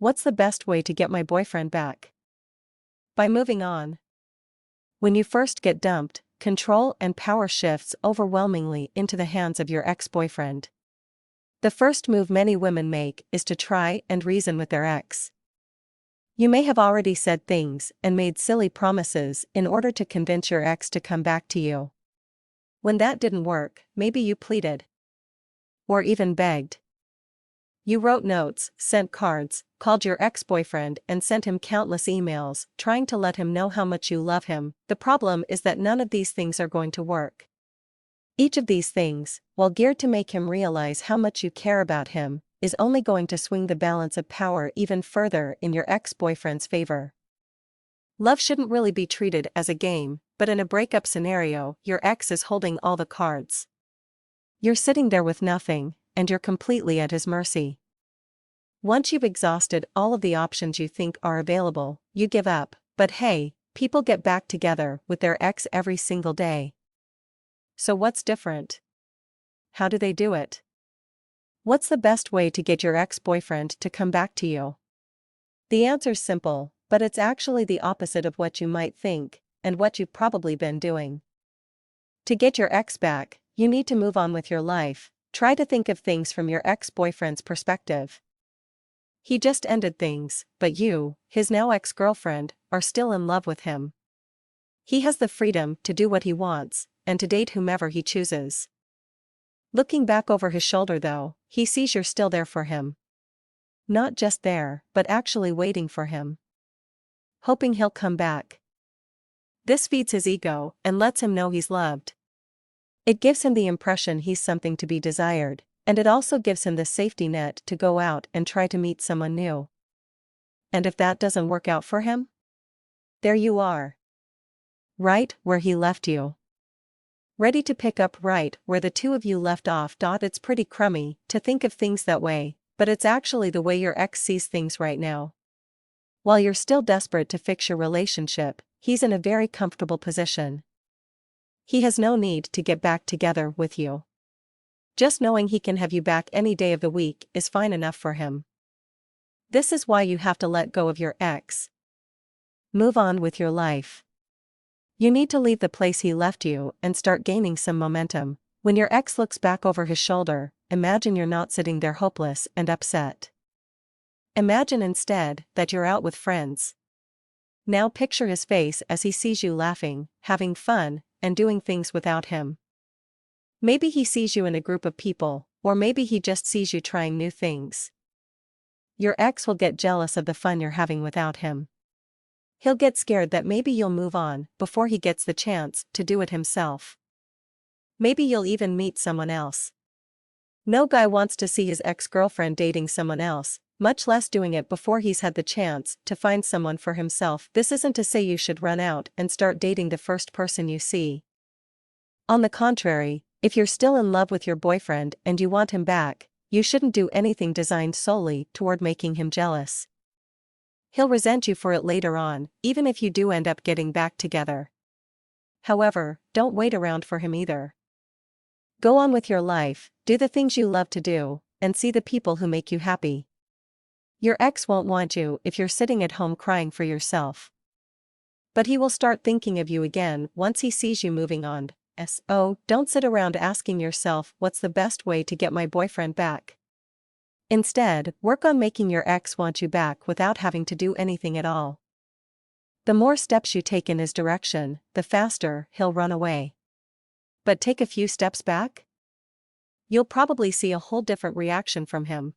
What's the best way to get my boyfriend back? By moving on. When you first get dumped, control and power shifts overwhelmingly into the hands of your ex-boyfriend. The first move many women make is to try and reason with their ex. You may have already said things and made silly promises in order to convince your ex to come back to you. When that didn't work, maybe you pleaded. Or even begged. You wrote notes, sent cards, called your ex-boyfriend and sent him countless emails, trying to let him know how much you love him. The problem is that none of these things are going to work. Each of these things, while geared to make him realize how much you care about him, is only going to swing the balance of power even further in your ex-boyfriend's favor. Love shouldn't really be treated as a game, but in a breakup scenario, your ex is holding all the cards. You're sitting there with nothing, and you're completely at his mercy. Once you've exhausted all of the options you think are available, you give up. But hey, people get back together with their ex every single day. So what's different? How do they do it? What's the best way to get your ex-boyfriend to come back to you? The answer's simple, but it's actually the opposite of what you might think, and what you've probably been doing. To get your ex back, you need to move on with your life. Try to think of things from your ex-boyfriend's perspective. He just ended things, but you, his now ex-girlfriend, are still in love with him. He has the freedom to do what he wants, and to date whomever he chooses. Looking back over his shoulder though, he sees you're still there for him. Not just there, but actually waiting for him. Hoping he'll come back. This feeds his ego and lets him know he's loved. It gives him the impression he's something to be desired, and it also gives him the safety net to go out and try to meet someone new. And if that doesn't work out for him? There you are. Right where he left you. Ready to pick up right where the two of you left off. It's pretty crummy to think of things that way, but it's actually the way your ex sees things right now. While you're still desperate to fix your relationship, he's in a very comfortable position. He has no need to get back together with you. Just knowing he can have you back any day of the week is fine enough for him. This is why you have to let go of your ex. Move on with your life. You need to leave the place he left you and start gaining some momentum. When your ex looks back over his shoulder, imagine you're not sitting there hopeless and upset. Imagine instead that you're out with friends. Now picture his face as he sees you laughing, having fun, and doing things without him. Maybe he sees you in a group of people, or maybe he just sees you trying new things. Your ex will get jealous of the fun you're having without him. He'll get scared that maybe you'll move on before he gets the chance to do it himself. Maybe you'll even meet someone else. No guy wants to see his ex-girlfriend dating someone else, much less doing it before he's had the chance to find someone for himself. This isn't to say you should run out and start dating the first person you see. On the contrary, if you're still in love with your boyfriend and you want him back, you shouldn't do anything designed solely toward making him jealous. He'll resent you for it later on, even if you do end up getting back together. However, don't wait around for him either. Go on with your life, do the things you love to do, and see the people who make you happy. Your ex won't want you if you're sitting at home crying for yourself. But he will start thinking of you again once he sees you moving on. So, don't sit around asking yourself what's the best way to get my boyfriend back. Instead, work on making your ex want you back without having to do anything at all. The more steps you take in his direction, the faster he'll run away. But take a few steps back? You'll probably see a whole different reaction from him.